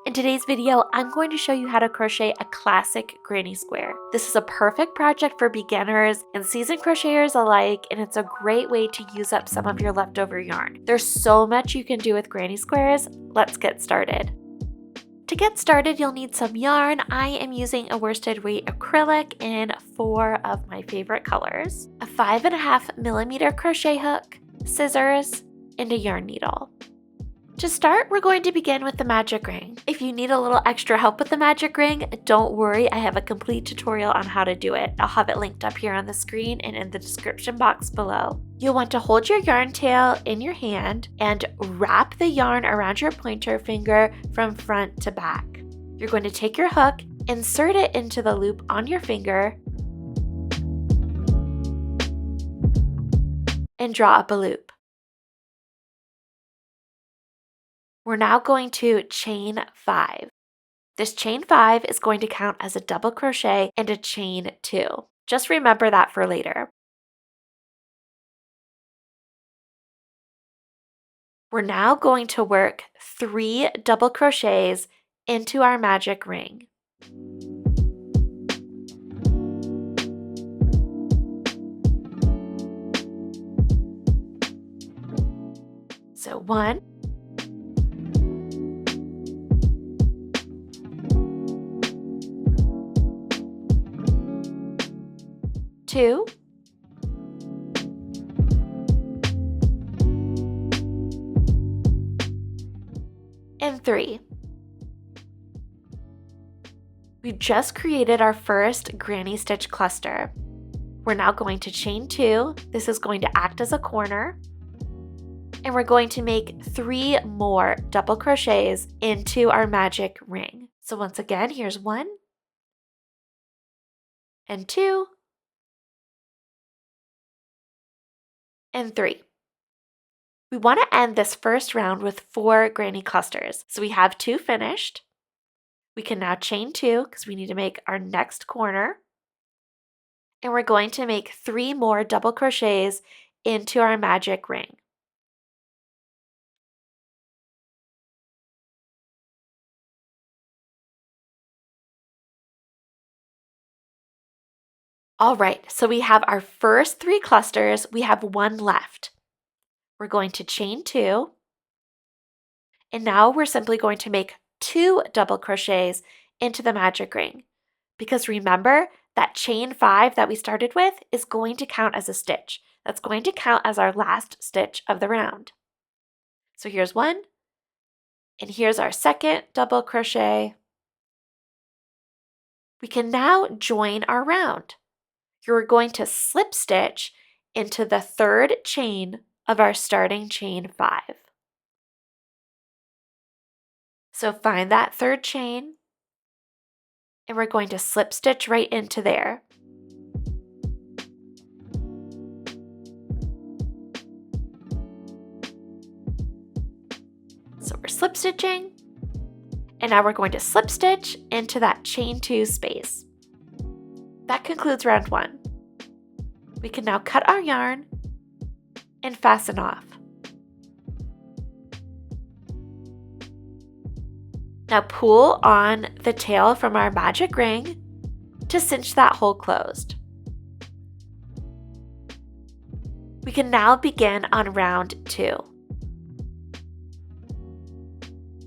In today's video, I'm going to show you how to crochet a classic granny square. This is a perfect project for beginners and seasoned crocheters alike, and it's a great way to use up some of your leftover yarn. There's so much you can do with granny squares. Let's get started. To get started, you'll need some yarn. I am using a worsted weight acrylic in 4 of my favorite colors, a 5.5mm crochet hook, scissors, and a yarn needle. To start, we're going to begin with the magic ring. If you need a little extra help with the magic ring, don't worry, I have a complete tutorial on how to do it. I'll have it linked up here on the screen and in the description box below. You'll want to hold your yarn tail in your hand and wrap the yarn around your pointer finger from front to back. You're going to take your hook, insert it into the loop on your finger, and draw up a loop. We're now going to chain 5. This chain 5 is going to count as a double crochet and a chain 2. Just remember that for later. We're now going to work 3 double crochets into our magic ring. So 1, 2, and 3. We've just created our first granny stitch cluster. We're now going to chain 2. This is going to act as a corner. And we're going to make 3 more double crochets into our magic ring. So once again, here's 1 and 2 and 3. We want to end this first round with 4 granny clusters. So we have 2 finished. We can now chain 2 because we need to make our next corner. And we're going to make 3 more double crochets into our magic ring. All right, so we have our first 3 clusters. We have 1 left. We're going to chain 2. And now we're simply going to make 2 double crochets into the magic ring. Because remember, that chain 5 that we started with is going to count as a stitch. That's going to count as our last stitch of the round. So here's 1, and here's our second double crochet. We can now join our round. You're going to slip stitch into the 3rd chain of our starting chain 5. So find that 3rd chain, and we're going to slip stitch right into there. So we're slip stitching, and now we're going to slip stitch into that chain 2 space. That concludes round 1. We can now cut our yarn and fasten off. Now pull on the tail from our magic ring to cinch that hole closed. We can now begin on round 2.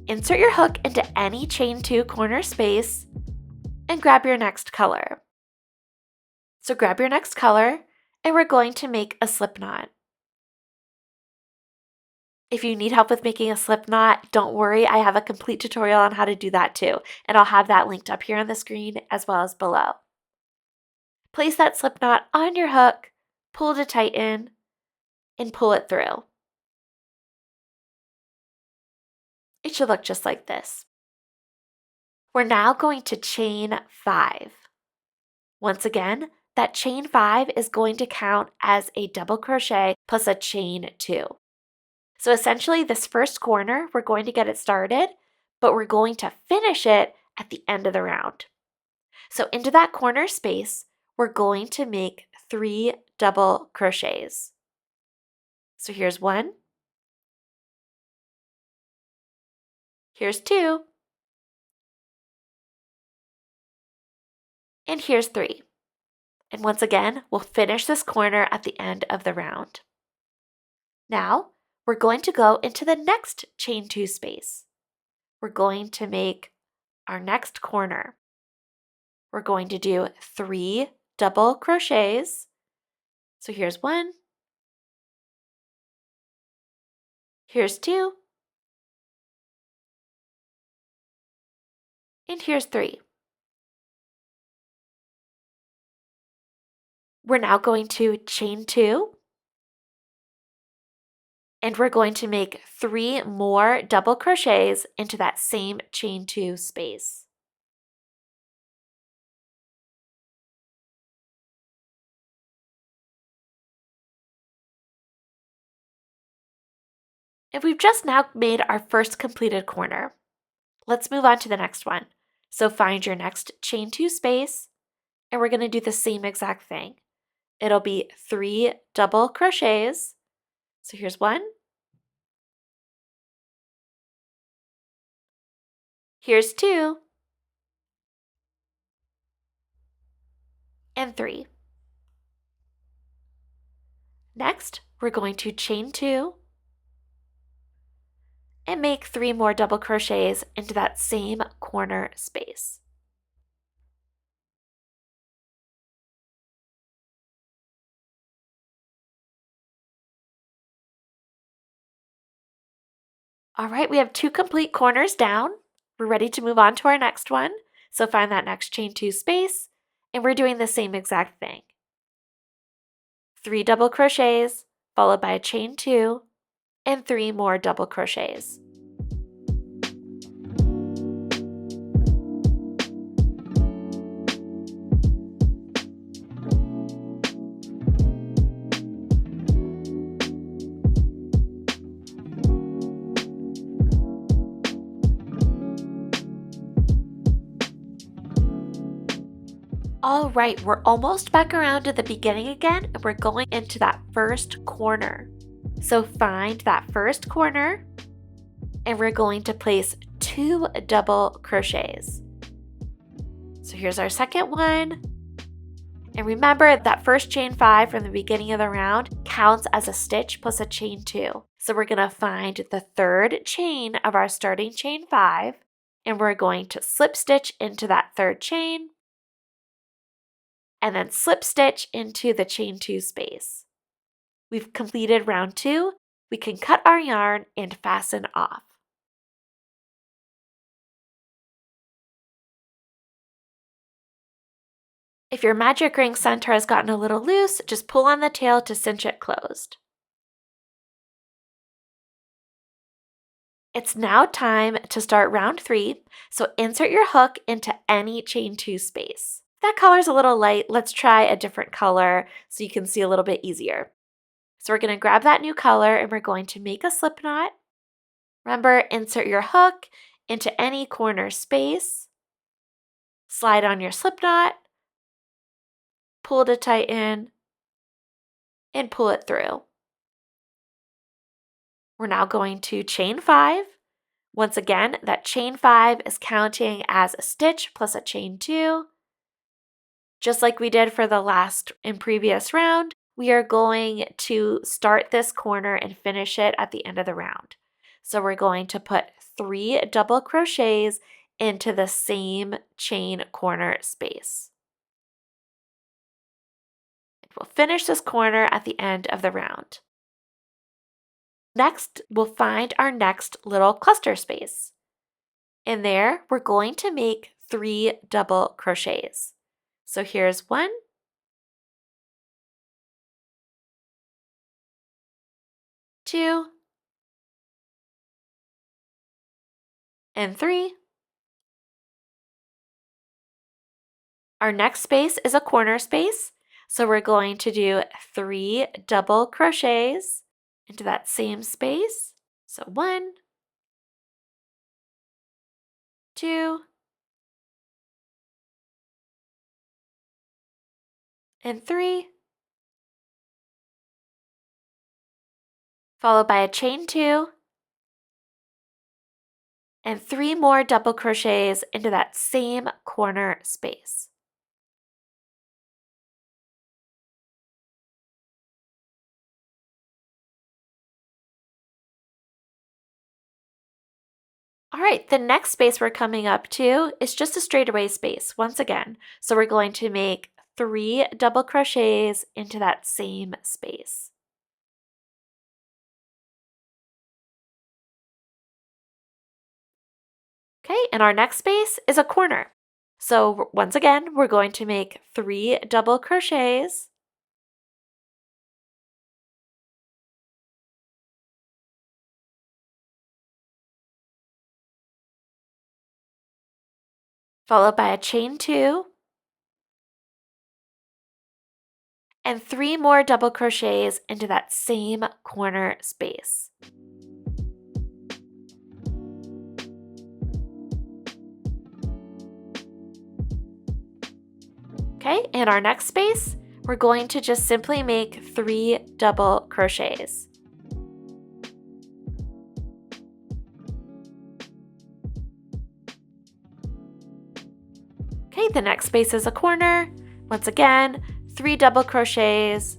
Insert your hook into any chain 2 corner space and grab your next color. So grab your next color, and we're going to make a slip knot. If you need help with making a slip knot, don't worry, I have a complete tutorial on how to do that too, and I'll have that linked up here on the screen as well as below. Place that slip knot on your hook, pull to tighten, and pull it through. It should look just like this. We're now going to chain 5. Once again, that chain 5 is going to count as a double crochet plus a chain 2. So essentially this first corner, we're going to get it started, but we're going to finish it at the end of the round. So into that corner space, we're going to make 3 double crochets. So here's 1, here's 2, And here's 3. And once again, we'll finish this corner at the end of the round. Now, we're going to go into the next chain 2 space. We're going to make our next corner. We're going to do 3 double crochets. So here's 1, here's 2, and here's 3. We're now going to chain 2, and we're going to make 3 more double crochets into that same chain 2 space. And we've just now made our first completed corner. Let's move on to the next one. So find your next chain 2 space, and we're going to do the same exact thing. It'll be 3 double crochets. So here's 1, here's 2, and 3. Next, we're going to chain 2 and make 3 more double crochets into that same corner space. All right, we have 2 complete corners down. We're ready to move on to our next one. So find that next chain 2 space, and we're doing the same exact thing. 3 double crochets, followed by a chain 2, and 3 more double crochets. All right, we're almost back around to the beginning again, and we're going into that first corner. So find that first corner, and we're going to place 2 double crochets. So here's our second one. And remember that first chain 5 from the beginning of the round counts as a stitch plus a chain 2. So we're going to find the third chain of our starting chain 5, and we're going to slip stitch into that third chain, and then slip stitch into the chain 2 space. We've completed round 2. We can cut our yarn and fasten off. If your magic ring center has gotten a little loose, just pull on the tail to cinch it closed. It's now time to start round 3, so insert your hook into any chain 2 space. If that color's a little light, let's try a different color so you can see a little bit easier. So we're going to grab that new color and we're going to make a slip knot. Remember, insert your hook into any corner space, slide on your slip knot, pull to tighten, and pull it through. We're now going to chain 5. Once again, that chain 5 is counting as a stitch plus a chain 2. Just like we did for the last and previous round, we are going to start this corner and finish it at the end of the round. So we're going to put 3 double crochets into the same chain corner space. We'll finish this corner at the end of the round. Next, we'll find our next little cluster space. In there, we're going to make 3 double crochets. So here's 1, 2, and 3. Our next space is a corner space, so we're going to do 3 double crochets into that same space. So 1, 2, and 3, followed by a chain 2, and 3 more double crochets into that same corner space. All right, the next space we're coming up to is just a straightaway space once again. So we're going to make 3 double crochets into that same space. Okay, and our next space is a corner. So once again, we're going to make 3 double crochets, followed by a chain 2, and 3 more double crochets into that same corner space. Okay, in our next space, we're going to just simply make 3 double crochets. Okay, the next space is a corner. Once again, 3 double crochets,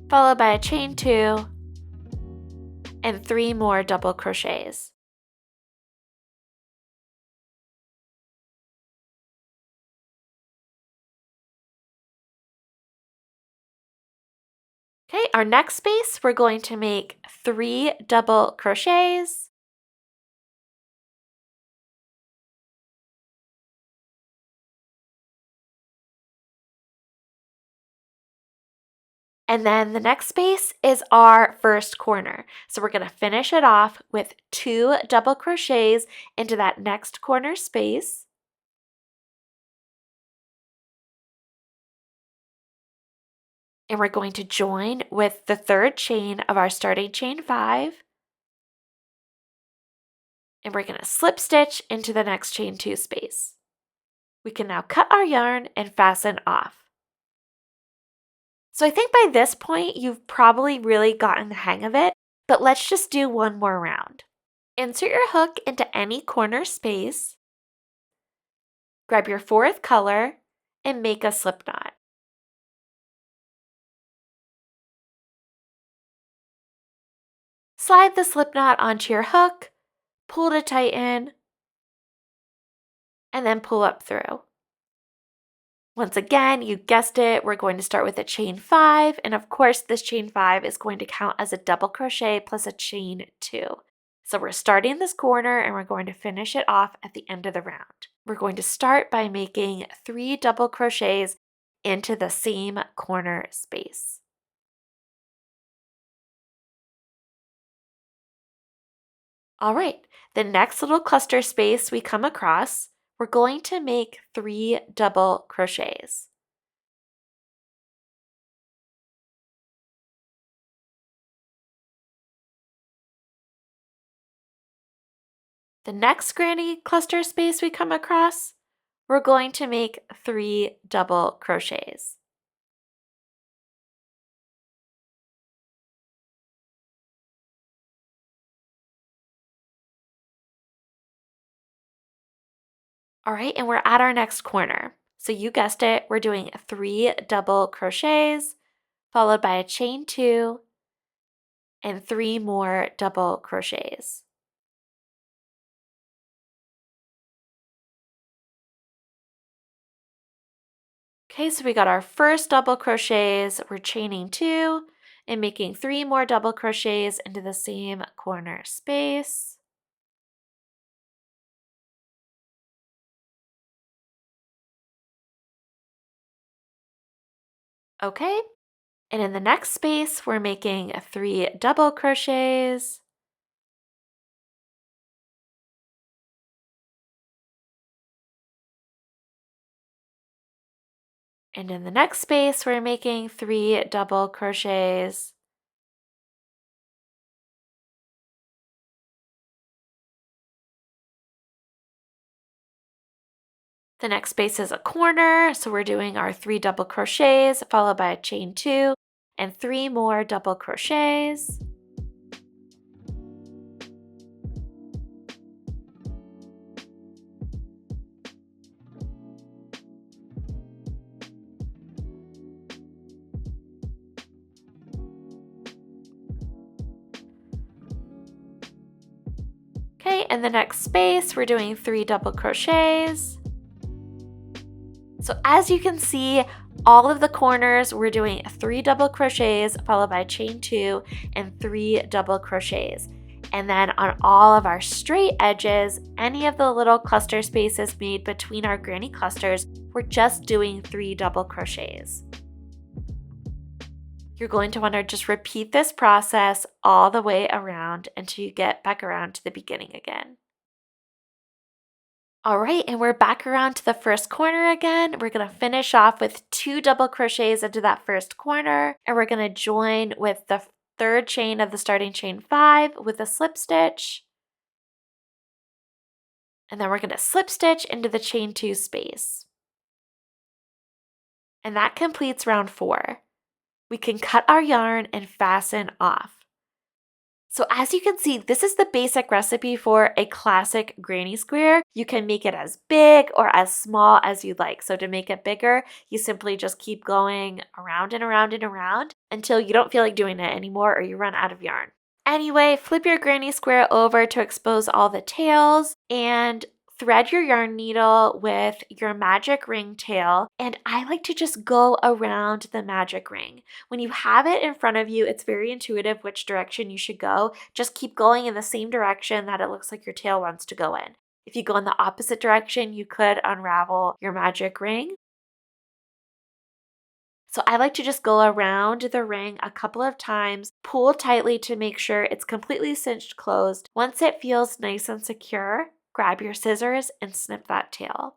followed by a chain 2, and 3 more double crochets. Okay, our next space, we're going to make 3 double crochets, and then the next space is our first corner. So we're going to finish it off with 2 double crochets into that next corner space. And we're going to join with the third chain of our starting chain 5. And we're going to slip stitch into the next chain 2 space. We can now cut our yarn and fasten off. So I think by this point, you've probably really gotten the hang of it, but let's just do one more round. Insert your hook into any corner space, grab your 4th color, and make a slip knot. Slide the slip knot onto your hook, pull to tighten, and then pull up through. Once again, you guessed it, we're going to start with a chain 5, and of course this chain 5 is going to count as a double crochet plus a chain 2. So we're starting this corner and we're going to finish it off at the end of the round. We're going to start by making 3 double crochets into the same corner space. All right, the next little cluster space we come across, we're going to make 3 double crochets. The next granny cluster space we come across, we're going to make 3 double crochets. All right, and we're at our next corner. So you guessed it, we're doing 3 double crochets, followed by a chain 2, and 3 more double crochets. Okay, so we got our first double crochets, we're chaining 2 and making 3 more double crochets into the same corner space. Okay, and in the next space, we're making 3 double crochets. And in the next space, we're making 3 double crochets. The next space is a corner, so we're doing our 3 double crochets, followed by a chain 2, and 3 more double crochets. in the next space, we're doing 3 double crochets. So as you can see, all of the corners, we're doing 3 double crochets followed by chain 2 and 3 double crochets. And then on all of our straight edges, any of the little cluster spaces made between our granny clusters, we're just doing 3 double crochets. You're going to want to just repeat this process all the way around until you get back around to the beginning again. All right, and we're back around to the first corner again. We're going to finish off with 2 double crochets into that first corner, and we're going to join with the third chain of the starting chain 5 with a slip stitch. And then we're going to slip stitch into the chain 2 space. And that completes round 4. We can cut our yarn and fasten off. So as you can see, this is the basic recipe for a classic granny square. You can make it as big or as small as you'd like. So to make it bigger, you simply just keep going around and around and around until you don't feel like doing it anymore or you run out of yarn. Anyway, flip your granny square over to expose all the tails and thread your yarn needle with your magic ring tail, and I like to just go around the magic ring. When you have it in front of you, it's very intuitive which direction you should go. Just keep going in the same direction that it looks like your tail wants to go in. If you go in the opposite direction, you could unravel your magic ring. So I like to just go around the ring a couple of times, pull tightly to make sure it's completely cinched closed. Once it feels nice and secure, grab your scissors and snip that tail.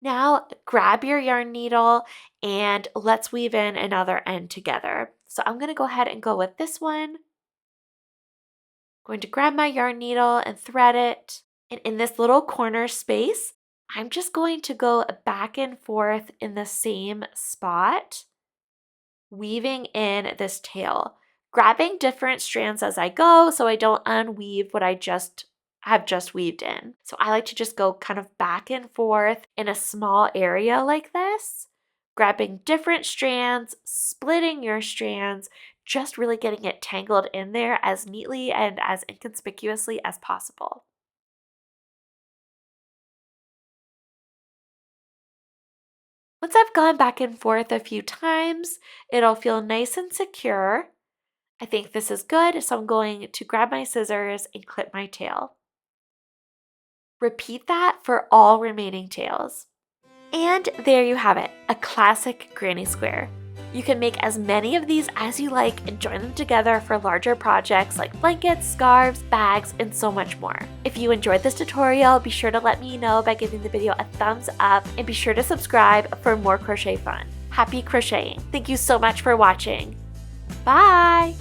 Now grab your yarn needle and let's weave in another end together. So I'm going to go ahead and go with this one. Going to grab my yarn needle and thread it. And in this little corner space, I'm just going to go back and forth in the same spot, weaving in this tail, grabbing different strands as I go so I don't unweave what I have just weaved in. So I like to just go kind of back and forth in a small area like this, grabbing different strands, splitting your strands, just really getting it tangled in there as neatly and as inconspicuously as possible. Once I've gone back and forth a few times, it'll feel nice and secure. I think this is good, so I'm going to grab my scissors and clip my tail. Repeat that for all remaining tails. And there you have it, a classic granny square. You can make as many of these as you like and join them together for larger projects like blankets, scarves, bags, and so much more. If you enjoyed this tutorial, be sure to let me know by giving the video a thumbs up and be sure to subscribe for more crochet fun. Happy crocheting! Thank you so much for watching. Bye!